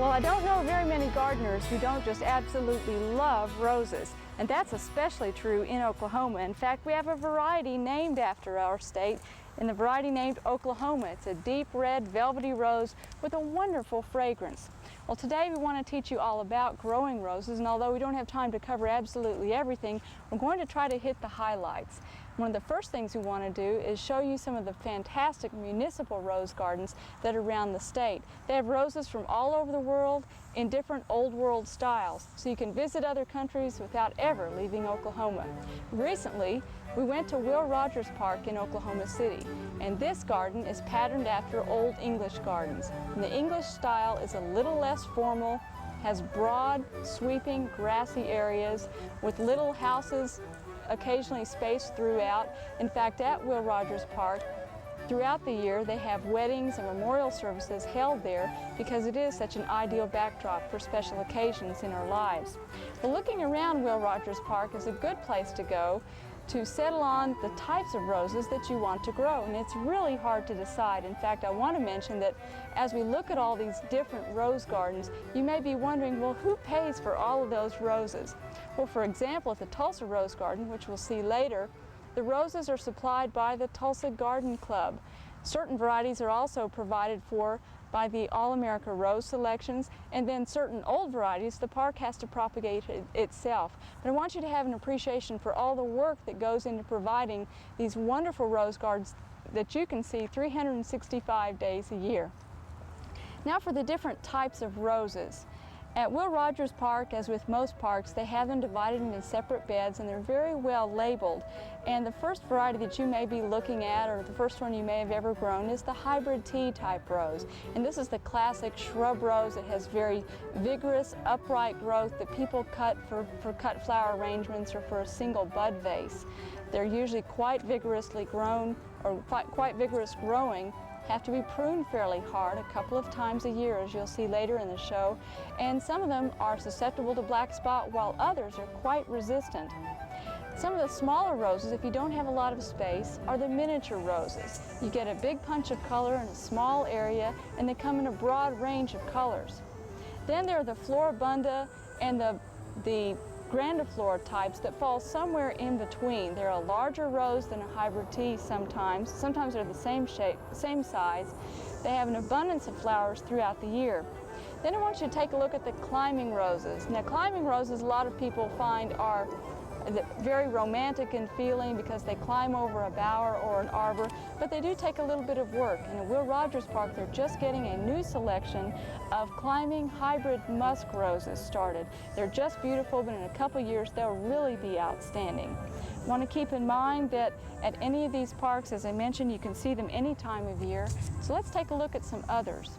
Well, I don't know very many gardeners who don't just absolutely love roses, and that's especially true in Oklahoma. In fact, we have a variety named after our state, and the variety named Oklahoma. It's a deep red velvety rose with a wonderful fragrance. Well, today we want to teach you all about growing roses, and although we don't have time to cover absolutely everything, we're going to try to hit the highlights. One of the first things we want to do is show you some of the fantastic municipal rose gardens that are around the state. They have roses from all over the world in different old world styles, so you can visit other countries without ever leaving Oklahoma. Recently, we went to Will Rogers Park in Oklahoma City, and this garden is patterned after Old English gardens. And the English style is a little less formal, has broad, sweeping, grassy areas with little houses occasionally spaced throughout. In fact, at Will Rogers Park, throughout the year, they have weddings and memorial services held there because it is such an ideal backdrop for special occasions in our lives. Well, looking around Will Rogers Park is a good place to go to settle on the types of roses that you want to grow, and it's really hard to decide. In fact, I want to mention that as we look at all these different rose gardens, you may be wondering, well, who pays for all of those roses? Well, for example, at the Tulsa Rose Garden, which we'll see later, the roses are supplied by the Tulsa Garden Club. Certain varieties are also provided for by the All-America Rose Selections, and then certain old varieties the park has to propagate itself. But I want you to have an appreciation for all the work that goes into providing these wonderful rose gardens that you can see 365 days a year. Now for the different types of roses. At Will Rogers Park, as with most parks, they have them divided into separate beds, and they're very well labeled. And the first variety that you may be looking at, or the first one you may have ever grown, is the hybrid tea type rose. And this is the classic shrub rose. It has very vigorous, upright growth that people cut for cut flower arrangements or for a single bud vase. They're usually quite vigorously grown, or quite vigorous growing, have to be pruned fairly hard a couple of times a year, as you'll see later in the show, and some of them are susceptible to black spot while others are quite resistant. Some of the smaller roses, if you don't have a lot of space, are the miniature roses. You get a big punch of color in a small area, and they come in a broad range of colors. Then there are the floribunda and the grandiflora types that fall somewhere in between. They're a larger rose than a hybrid tea sometimes. Sometimes they're the same shape, same size. They have an abundance of flowers throughout the year. Then I want you to take a look at the climbing roses. Now, climbing roses, a lot of people find are very romantic in feeling because they climb over a bower or an arbor, but they do take a little bit of work. And at Will Rogers Park, they're just getting a new selection of climbing hybrid musk roses started. They're just beautiful, but in a couple years, they'll really be outstanding. Want to keep in mind that at any of these parks, as I mentioned, you can see them any time of year. So let's take a look at some others.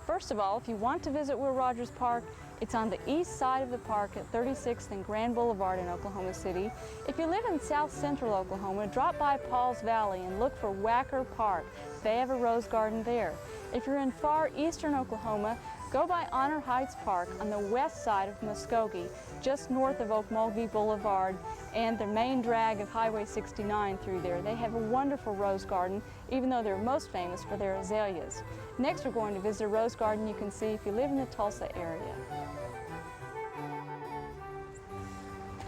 First of all, if you want to visit Will Rogers Park, it's on the east side of the park at 36th and Grand Boulevard in Oklahoma City. If you live in south central Oklahoma, drop by Paul's Valley and look for Wacker Park. They have a rose garden there. If you're in far eastern Oklahoma, go by Honor Heights Park on the west side of Muskogee, just north of Okmulgee Boulevard and the main drag of Highway 69 through there. They have a wonderful rose garden, even though they're most famous for their azaleas. Next, we're going to visit a rose garden you can see if you live in the Tulsa area.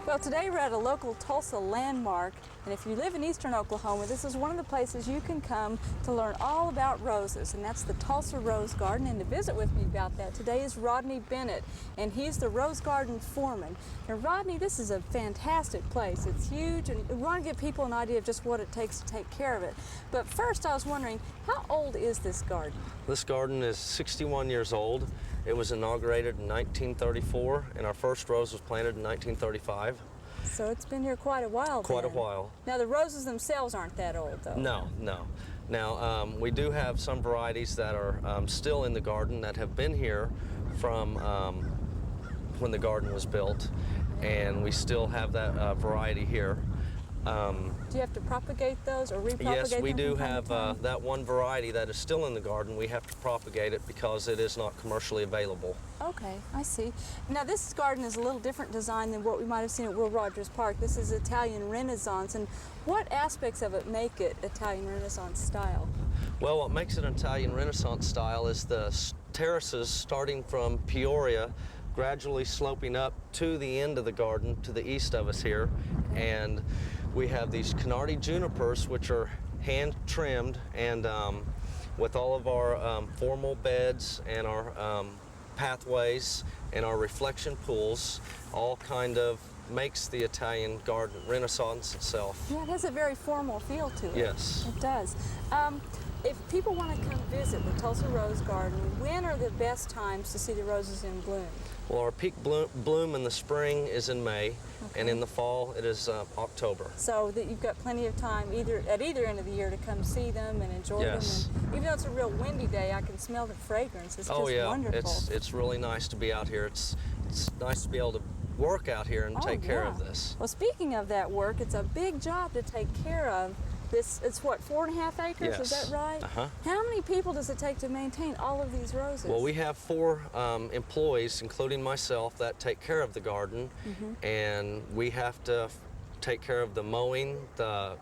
Well, today we're at a local Tulsa landmark, and if you live in eastern Oklahoma, this is one of the places you can come to learn all about roses, and that's the Tulsa Rose Garden. And to visit with me about that today is Rodney Bennett, and he's the Rose Garden foreman. Now, Rodney, this is a fantastic place. It's huge, and we want to give people an idea of just what it takes to take care of it. But first, I was wondering, how old is this garden? This garden is 61 years old. It was inaugurated in 1934, and our first rose was planted in 1935. So it's been here quite a while then. Quite a while. Now, the roses themselves aren't that old, though. No, no. Now, we do have some varieties that are still in the garden that have been here from when the garden was built, and we still have that variety here. Do you have to propagate those or repropagate them? Yes, we do have that one variety that is still in the garden. We have to propagate it because it is not commercially available. Okay, I see. Now, this garden is a little different design than what we might have seen at Will Rogers Park. This is Italian Renaissance, and what aspects of it make it Italian Renaissance style? Well, what makes it Italian Renaissance style is terraces starting from Peoria, gradually sloping up to the end of the garden to the east of us here. And we have these Canardi junipers, which are hand trimmed, and with all of our formal beds and our pathways and our reflection pools, all kind of makes the Italian garden renaissance itself. Yeah, it has a very formal feel to it. Yes. It does. If people want to come visit the Tulsa Rose Garden, when are the best times to see the roses in bloom? Well, our peak bloom in the spring is in May, and in the fall it is October. So that you've got plenty of time at either end of the year to come see them and enjoy Yes. them. And even though it's a real windy day, I can smell the fragrance. It's Oh just yeah, wonderful. it's really nice to be out here. It's nice to be able to work out here and take care of this. Well, speaking of that work, it's a big job to take care of. It's what, 4.5 acres, is Yes. that right? Uh-huh. How many people does it take to maintain all of these roses? Well, we have 4 employees, including myself, that take care of the garden, and we have to take care of the mowing, the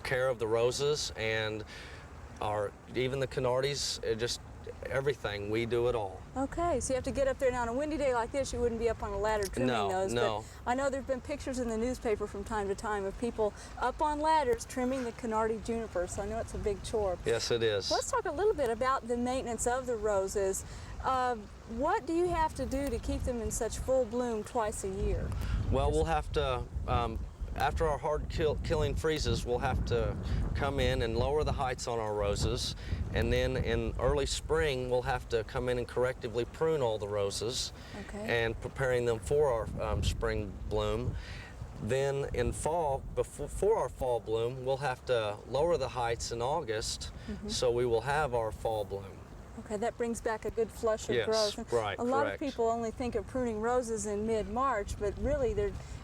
care of the roses, and even the Canardis, just everything. We do it all. Okay, so you have to get up there. Now, on a windy day like this, you wouldn't be up on a ladder trimming those. No. But I know there have been pictures in the newspaper from time to time of people up on ladders trimming the Canardi juniper, so I know it's a big chore. Yes, it is. Let's talk a little bit about the maintenance of the roses. What do you have to do to keep them in such full bloom twice a year? Well, we'll have to, after our hard killing freezes, we'll have to come in and lower the heights on our roses. And then in early spring, we'll have to come in and correctively prune all the roses, and preparing them for our spring bloom. Then in fall, before our fall bloom, we'll have to lower the heights in August, so we will have our fall bloom. Okay, that brings back a good flush of Yes, growth. And right, a lot correct. of people only think of pruning roses in mid-March, but really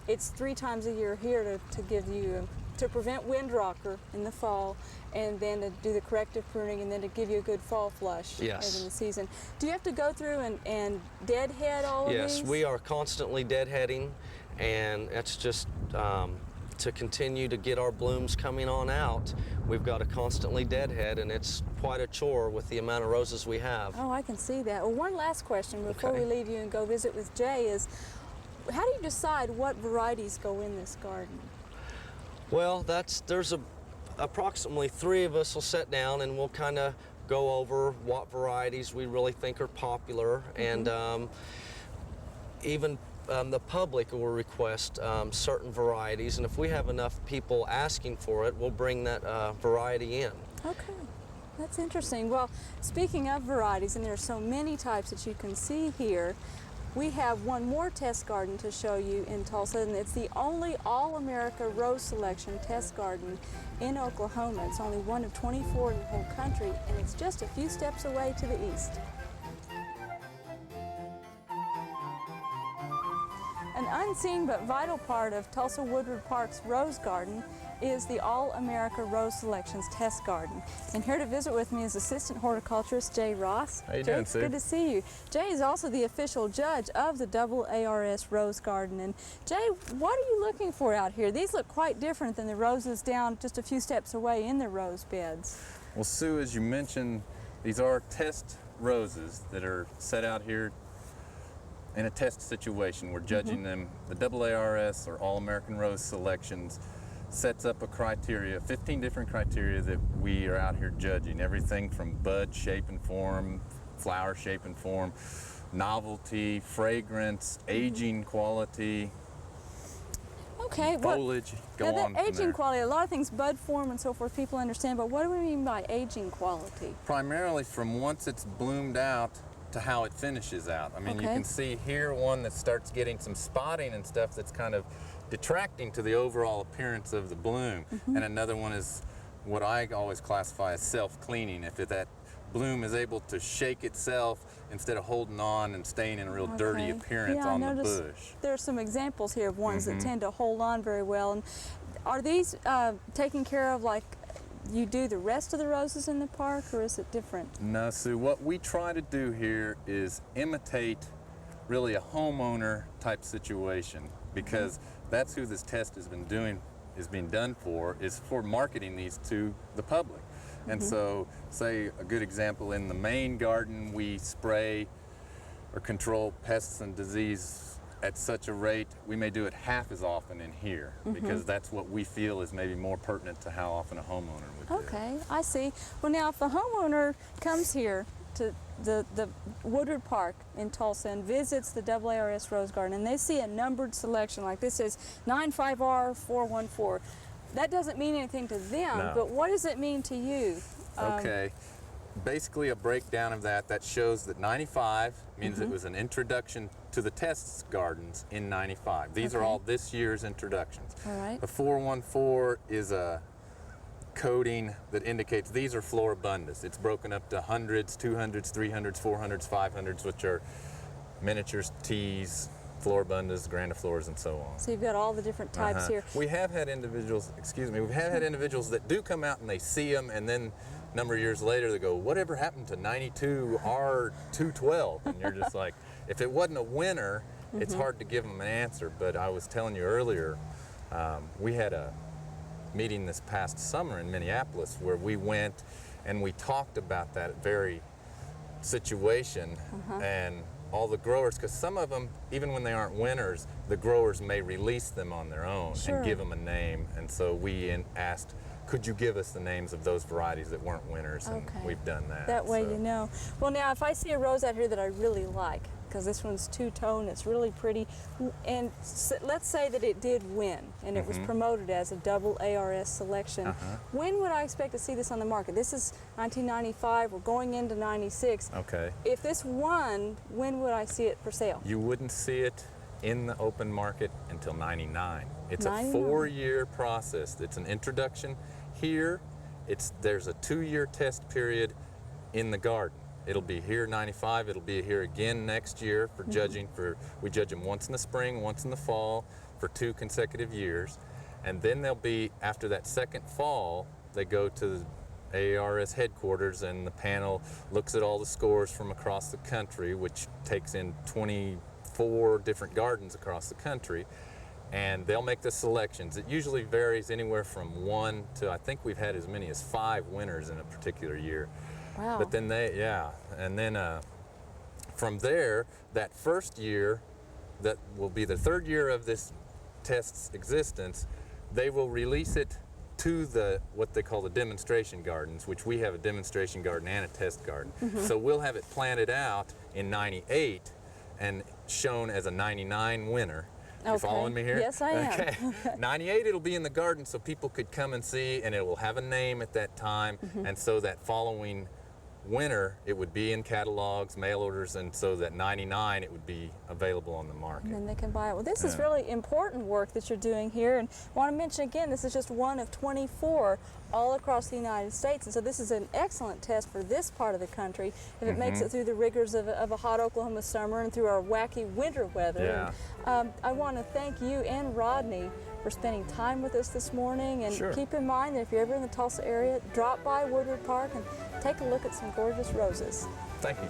it's 3 times a year here to give you, to prevent wind rocker in the fall, and then to do the corrective pruning, and then to give you a good fall flush Yes. in the season. Do you have to go through and deadhead all of these? Yes, we are constantly deadheading, and that's just to continue to get our blooms coming on out. We've got to constantly deadhead, and it's quite a chore with the amount of roses we have. Oh, I can see that. Well, one last question before Okay. we leave you and go visit with Jay is, how do you decide what varieties go in this garden? Well, there's approximately 3 of us will sit down and we'll kind of go over what varieties we really think are popular, and even the public will request certain varieties, and if we have enough people asking for it, we'll bring that variety in. Okay, that's interesting. Well, speaking of varieties, and there are so many types that you can see here, we have one more test garden to show you in Tulsa, and it's the only All-America Rose Selection test garden in Oklahoma. It's only one of 24 in the whole country, and it's just a few steps away to the east. An unseen but vital part of Tulsa Woodward Park's Rose Garden is the All-America Rose Selections Test Garden. And here to visit with me is Assistant Horticulturist Jay Ross. How you Jay, doing, Sue? good to see you. Jay is also the official judge of the AARS Rose Garden. And Jay, what are you looking for out here? These look quite different than the roses down just a few steps away in the rose beds. Well, Sue, as you mentioned, these are test roses that are set out here in a test situation. We're judging them. The AARS, or All-American Rose Selections, sets up a criteria, 15 different criteria that we are out here judging. Everything from bud shape and form, flower shape and form, novelty, fragrance, aging quality, Okay, foliage, go now on the from aging there. quality, a lot of things, bud form and so forth, people understand, but what do we mean by aging quality? Primarily from once it's bloomed out to how it finishes out. I mean, you Okay. can see here one that starts getting some spotting and stuff that's kind of detracting to the overall appearance of the bloom. And another one is what I always classify as self-cleaning. If that bloom is able to shake itself instead of holding on and staying in a real dirty Okay. appearance Yeah, on I the noticed bush. there are some examples here of ones that tend to hold on very well. And are these taken care of like you do the rest of the roses in the park, or is it different? No, Sue, what we try to do here is imitate really a homeowner type situation, because that's who this test has been doing, is being done for, is for marketing these to the public. And so, say a good example, in the main garden, we spray or control pests and disease at such a rate, we may do it half as often in here, because that's what we feel is maybe more pertinent to how often a homeowner would do it. Okay, I see. Well, now if a homeowner comes here to the Woodward Park in Tulsa and visits the AARS Rose Garden and they see a numbered selection like this is 95R414, that doesn't mean anything to them, No. but what does it mean to you? Okay. Basically a breakdown of that shows that 95 means it was an introduction to the test gardens in 95. These are Okay. all this year's introductions. All right. The 414 is a coding that indicates these are floribundas. It's broken up to hundreds, 200s, 300s, 400s, 500s, which are miniatures, teas, floribundas, grandifloras, and so on. So you've got all the different types here. We have had individuals, we've had individuals that do come out and they see them, and then a number of years later they go, whatever happened to 92 R212? And you're just like, if it wasn't a winner, it's hard to give them an answer. But I was telling you earlier, we had a meeting this past summer in Minneapolis where we went and we talked about that very situation and all the growers, because some of them, even when they aren't winners, the growers may release them on their own Sure. and give them a name. And so we asked, could you give us the names of those varieties that weren't winners? And Okay. we've done that. That way so. you know. Well, now if I see a rose out here that I really like, because this one's two-tone, it's really pretty, and let's say that it did win and it was promoted as a AARS selection, when would I expect to see this on the market? This is 1995, we're going into 96. Okay. If this won, when would I see it for sale? You wouldn't see it in the open market until 99. It's 99. a 4-year process. It's an introduction here. There's a 2-year test period in the garden. It'll be here 95, it'll be here again next year for judging. We judge them once in the spring, once in the fall for 2 consecutive years. And then they'll be, after that second fall, they go to the AARS headquarters and the panel looks at all the scores from across the country, which takes in 24 different gardens across the country. And they'll make the selections. It usually varies anywhere from 1 to, I think we've had as many as 5 winners in a particular year. Wow. But then and then from there, that first year, that will be the 3rd year of this test's existence, they will release it to what they call the demonstration gardens, which we have a demonstration garden and a test garden. So we'll have it planted out in 98 and shown as a 99 winner. You Okay. following me here? Yes, I am. Okay. 98, it'll be in the garden so people could come and see, and it will have a name at that time. And so that following winter, it would be in catalogs, mail orders, and so that 99, it would be available on the market. And then they can buy it. Well, this is Yeah. really important work that you're doing here. And I want to mention again, this is just one of 24 all across the United States. And so this is an excellent test for this part of the country. If it makes it through the rigors of a hot Oklahoma summer and through our wacky winter weather. Yeah. And, I want to thank you and Rodney for spending time with us this morning. And Sure. keep in mind that if you're ever in the Tulsa area, drop by Woodward Park and take a look at some gorgeous roses. Thank you.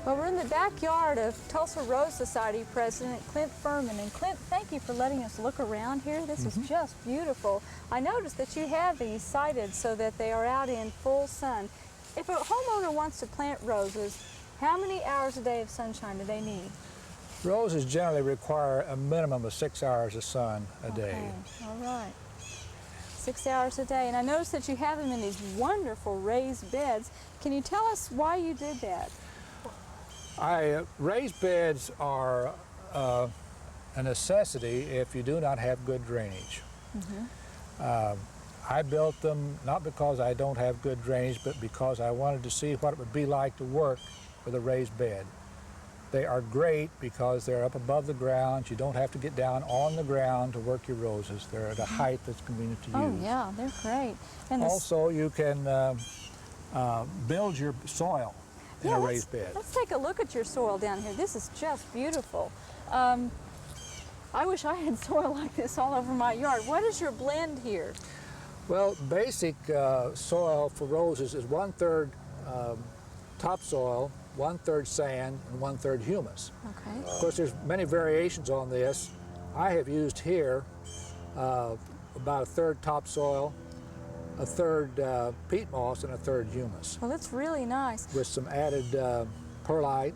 Well, we're in the backyard of Tulsa Rose Society President Clint Furman. And Clint, thank you for letting us look around here. This is just beautiful. I noticed that you have these sited so that they are out in full sun. If a homeowner wants to plant roses, how many hours a day of sunshine do they need? Roses generally require a minimum of 6 hours of sun a day. Okay, all right. 6 hours a day. And I noticed that you have them in these wonderful raised beds. Can you tell us why you did that? Raised beds are a necessity if you do not have good drainage. I built them not because I don't have good drainage, but because I wanted to see what it would be like to work with a raised bed. They are great because they're up above the ground. You don't have to get down on the ground to work your roses. They're at a height that's convenient to use. Oh yeah, they're great. And the Also, you can build your soil in a raised bed. Let's take a look at your soil down here. This is just beautiful. I wish I had soil like this all over my yard. What is your blend here? Well, basic soil for roses is 1/3 topsoil, 1/3 sand, and 1/3 humus. Okay. Of course, there's many variations on this. I have used here about a third topsoil, a third peat moss, and a third humus, Well, that's really nice. with some added perlite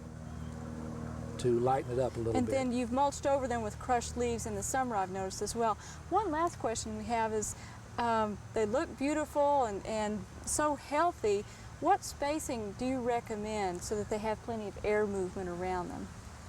to lighten it up a little And bit. then you've mulched over them with crushed leaves in the summer, I've noticed as well. One last question we have is, they look beautiful and so healthy. What spacing do you recommend so that they have plenty of air movement around them?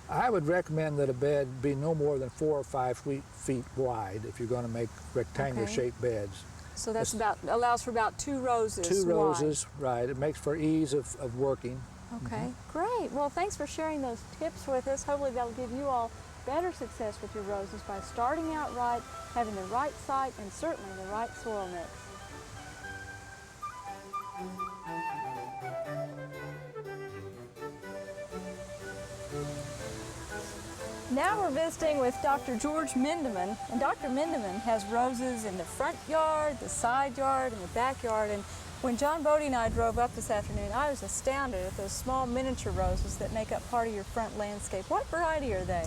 I would recommend that a bed be no more than 4 or 5 feet wide if you're going to make rectangular Okay. shaped beds. So that's allows for about 2 roses 2 wide. roses, right. It makes for ease of working. Okay, great. Well, thanks for sharing those tips with us. Hopefully that'll give you all better success with your roses by starting out right, having the right site, and certainly the right soil mix. Now we're visiting with Dr. George Mendelian, and Dr. Mendelian has roses in the front yard, the side yard, and the backyard. And when John Bodie and I drove up this afternoon, I was astounded at those small miniature roses that make up part of your front landscape. What variety are they?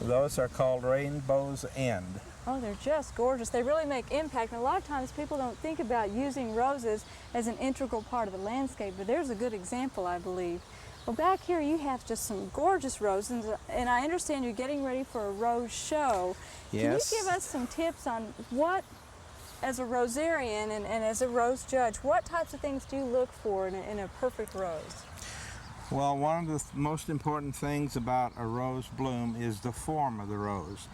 Those are called Rainbow's End. Oh, they're just gorgeous. They really make impact. And a lot of times people don't think about using roses as an integral part of the landscape, but there's a good example, I believe. Well, back here you have just some gorgeous roses, and I understand you're getting ready for a rose show. Yes. Can you give us some tips on what, as a rosarian and as a rose judge, what types of things do you look for in a perfect rose? Well, one of the most important things about a rose bloom is the form of the rose.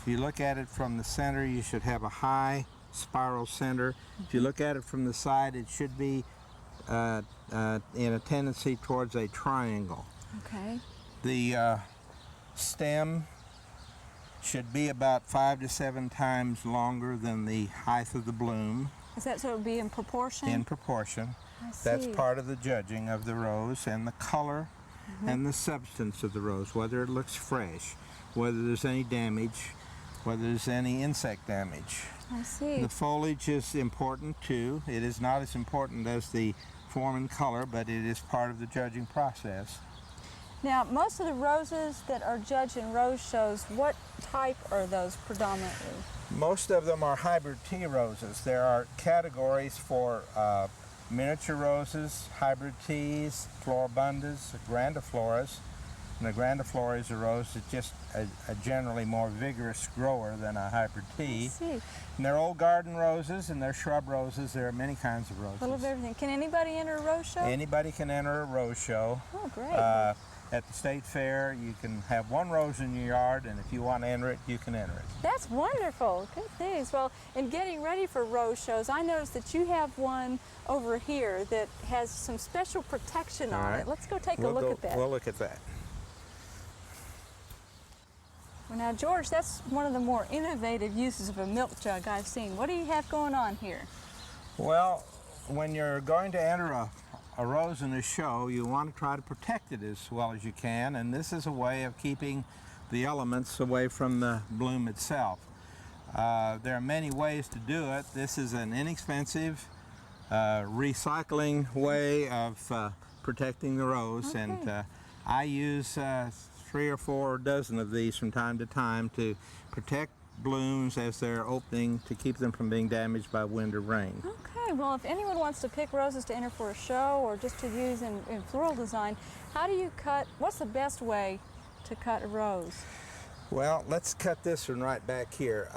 If you look at it from the center, you should have a high spiral center. If you look at it from the side, it should be in a tendency towards a triangle. Okay. The stem should be about 5 to 7 times longer than the height of the bloom. Is that so it would be in proportion? In proportion. I see. That's part of the judging of the rose, and the color and the substance of the rose, whether it looks fresh, whether there's any damage, whether there's any insect damage. I see. The foliage is important too. It is not as important as the form and color, but it is part of the judging process. Now, most of the roses that are judged in rose shows, what type are those predominantly? Most of them are hybrid tea roses. There are categories for miniature roses, hybrid teas, floribundas, grandifloras. And the grandiflora is a rose that's just a generally more vigorous grower than a hybrid tea. I see. And they're old garden roses and they're shrub roses. There are many kinds of roses. A little of everything. Can anybody enter a rose show? Anybody can enter a rose show. Oh, great. At the state fair, you can have 1 rose in your yard, and if you want to enter it, you can enter it. That's wonderful. Good news. Well, in getting ready for rose shows, I noticed that you have one over here that has some special protection All on right. it. Let's go take a look at that. We'll look at that. Well, now, George, that's one of the more innovative uses of a milk jug I've seen. What do you have going on here? Well, when you're going to enter a rose in a show, you want to try to protect it as well as you can, and this is a way of keeping the elements away from the bloom itself. There are many ways to do it. This is an inexpensive recycling way of protecting the rose, Okay. and I use 3 or 4 dozen of these from time to time to protect blooms as they're opening, to keep them from being damaged by wind or rain. Okay, well, if anyone wants to pick roses to enter for a show or just to use in floral design, how do you cut, what's the best way to cut a rose? Well, let's cut this one right back here.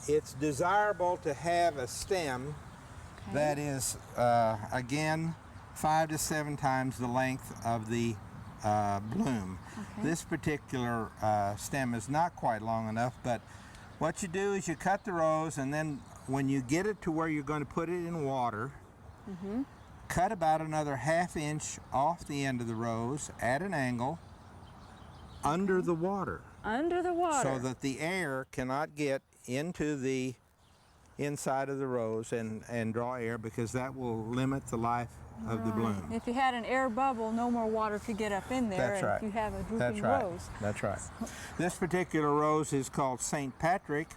It's desirable to have a stem Okay. that is, again, 5 to 7 times the length of the bloom. Okay. This particular stem is not quite long enough, but what you do is you cut the rose, and then when you get it to where you're going to put it in water, cut about another 1/2 inch off the end of the rose at an angle under the water, Under the water. so that the air cannot get into the inside of the rose and draw air, because that will limit the life of the bloom. If you had an air bubble, no more water could get up in there. That's and right. If you have a drooping That's right. rose. That's right. This particular rose is called St. Patrick.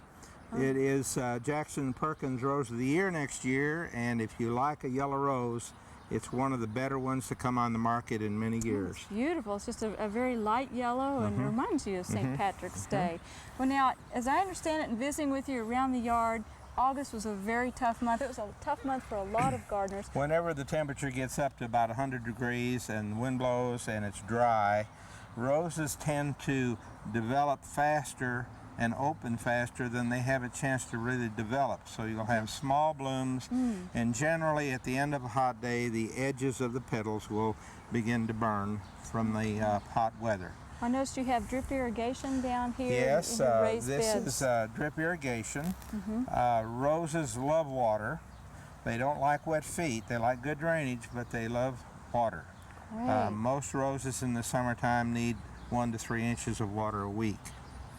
It is Jackson Perkins Rose of the Year next year, and if you like a yellow rose, It's one of the better ones to come on the market in many years. It's beautiful. It's just a very light yellow and reminds you of St. Patrick's Day. Well, now, as I understand it, and visiting with you around the yard, August was a very tough month. It was a tough month for a lot of gardeners. Whenever the temperature gets up to about 100 degrees and the wind blows and it's dry, roses tend to develop faster and open faster than they have a chance to really develop. So you'll have small blooms, and generally at the end of a hot day, the edges of the petals will begin to burn from the hot weather. I noticed you have drip irrigation down here. Yes, in your raised this beds. is drip irrigation. Roses love water. They don't like wet feet. They like good drainage, but they love water. Right. Most roses in the summertime need 1 to 3 inches of water a week.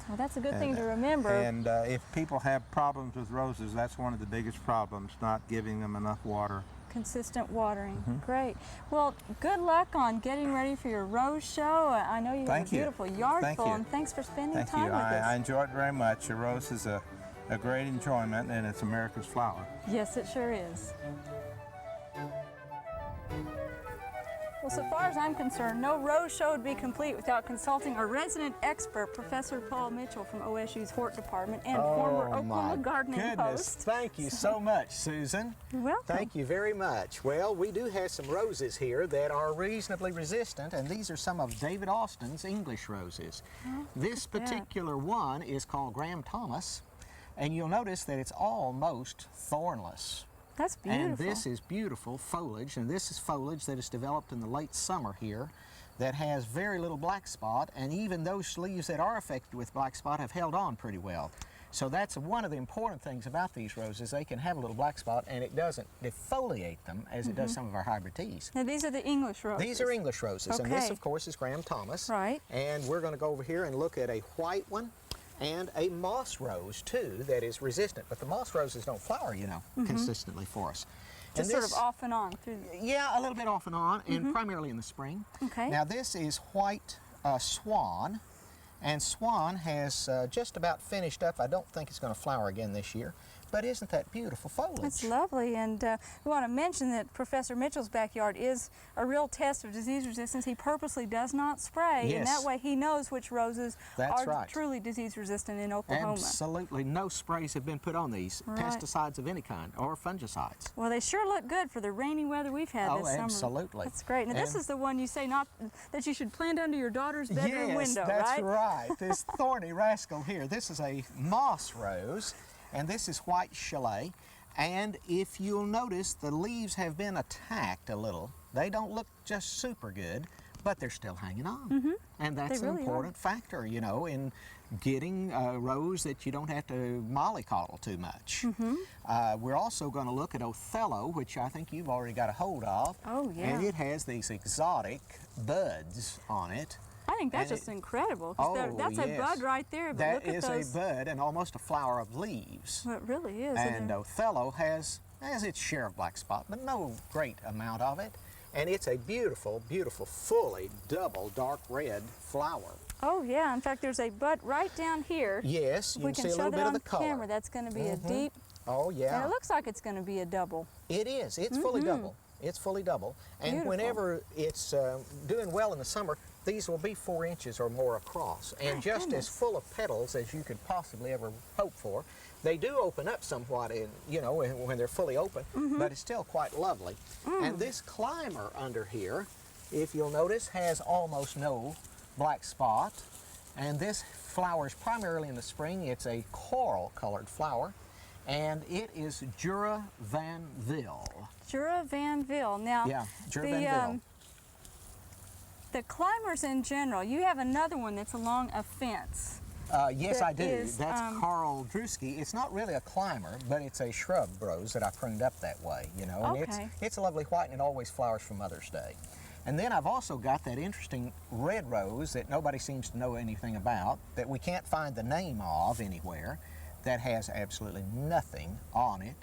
Well, that's a good thing to remember. And if people have problems with roses, that's one of the biggest problems, not giving them enough water. Consistent watering. Great. Well, good luck on getting ready for your rose show. I know you have a beautiful yard Thank full, you. and thanks for spending Thank time you. with us. I enjoy it very much. A rose is a great enjoyment, and it's America's flower. Yes, it sure is. Well, so far as I'm concerned, no rose show would be complete without consulting our resident expert, Professor Paul Mitchell from OSU's Hort Department and former Oklahoma gardening host. Thank you so much, Susan. You're welcome. Thank you very much. Well, we do have some roses here that are reasonably resistant, and these are some of David Austin's English roses. This particular one is called Graham Thomas, and you'll notice that it's almost thornless. That's beautiful. And this is beautiful foliage, and this is foliage that is developed in the late summer here that has very little black spot, and even those leaves that are affected with black spot have held on pretty well. So that's one of the important things about these roses. They can have a little black spot, and it doesn't defoliate them as it does some of our hybrid teas. Now, these are the English roses. These are English roses, and this, Okay. of course, is Graham Thomas. Right. And we're going to go over here and look at a white one and a moss rose, too, that is resistant. But the moss roses don't flower, you know, consistently for us. Just And sort of off and on through the... Yeah, a little bit off and on, and primarily in the spring. Okay. Now, this is white swan, and swan has just about finished up. I don't think it's going to flower again this year, but isn't that beautiful foliage? That's lovely, and we want to mention that Professor Mitchell's backyard is a real test of disease resistance. He purposely does not spray, and that Yes. way he knows which roses That's are right. truly disease resistant in Oklahoma. Absolutely no sprays have been put on these, Right. pesticides of any kind, or fungicides. Well, they sure look good for the rainy weather we've had Oh, this summer. absolutely. That's great. Now, this And- is the one you say not that you should plant under your daughter's bedroom window, that's right? right. This thorny rascal here. This is a moss rose, and this is white chalet. And if you'll notice, the leaves have been attacked a little. They don't look just super good, but they're still hanging on. And that's They an really important factor, you know, in getting a rose that you don't have to mollycoddle too much. We're also going to look at Othello, which I think you've already got a hold of. Oh, yeah. And it has these exotic buds on it. I think that's And just incredible. 'Cause that's a yes. bud right there, but That look at is those. a bud and almost a flower of leaves. Well, it really is. And Othello has its share of black spot, but no great amount of it. And it's a beautiful, beautiful, fully double dark red flower. Oh, yeah. In fact, there's a bud right down here. Yes, If you we can can see a show little that bit on of the color. camera, that's going to be a deep, Oh, and yeah. it looks like it's going to be a double. It is. It's fully double. It's fully double. And Beautiful. whenever it's doing well in the summer, these will be 4 inches or more across, and just goodness. as full of petals as you could possibly ever hope for. They do open up somewhat, in, you know, when they're fully open, but it's still quite lovely. And this climber under here, if you'll notice, has almost no black spot. And this flowers primarily in the spring. It's a coral-colored flower, and it is Jura Vanville. Jura Vanville. Now, Yeah, Jura the, Vanville. The climbers in general, you have another one that's along a fence. Yes, that I do. is, That's Carl Drewski. It's not really a climber, but it's a shrub rose that I pruned up that way, you know. And Okay. it's a lovely white, and it always flowers for Mother's Day. And then I've also got that interesting red rose that nobody seems to know anything about, that we can't find the name of anywhere, that has absolutely nothing on it.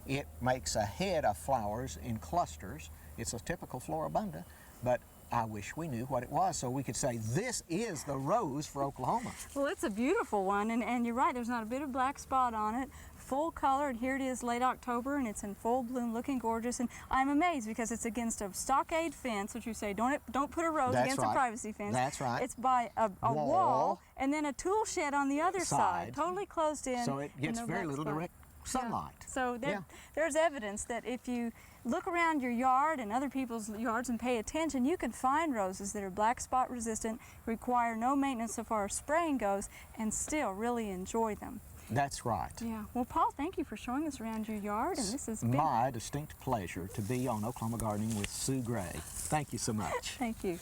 It makes a head of flowers in clusters. It's a typical floribunda, but I wish we knew what it was so we could say this is the rose for Oklahoma. Well, it's a beautiful one, and you're right, there's not a bit of black spot on it. Full color, and here it is late October, and it's in full bloom, looking gorgeous. And I'm amazed because it's against a stockade fence, which you say don't put a rose That's against right. a privacy fence. That's right. It's by a wall, and then a tool shed on the other Side. totally closed in. So it and gets no very black little spot. direct sunlight. Yeah. So Yeah. there's evidence that if you look around your yard and other people's yards and pay attention, you can find roses that are black spot resistant, require no maintenance so far as spraying goes, and still really enjoy them. That's right. Yeah. Well, Paul, thank you for showing us around your yard, and this has been My distinct pleasure to be on Oklahoma Gardening with Sue Gray. Thank you so much. Thank you.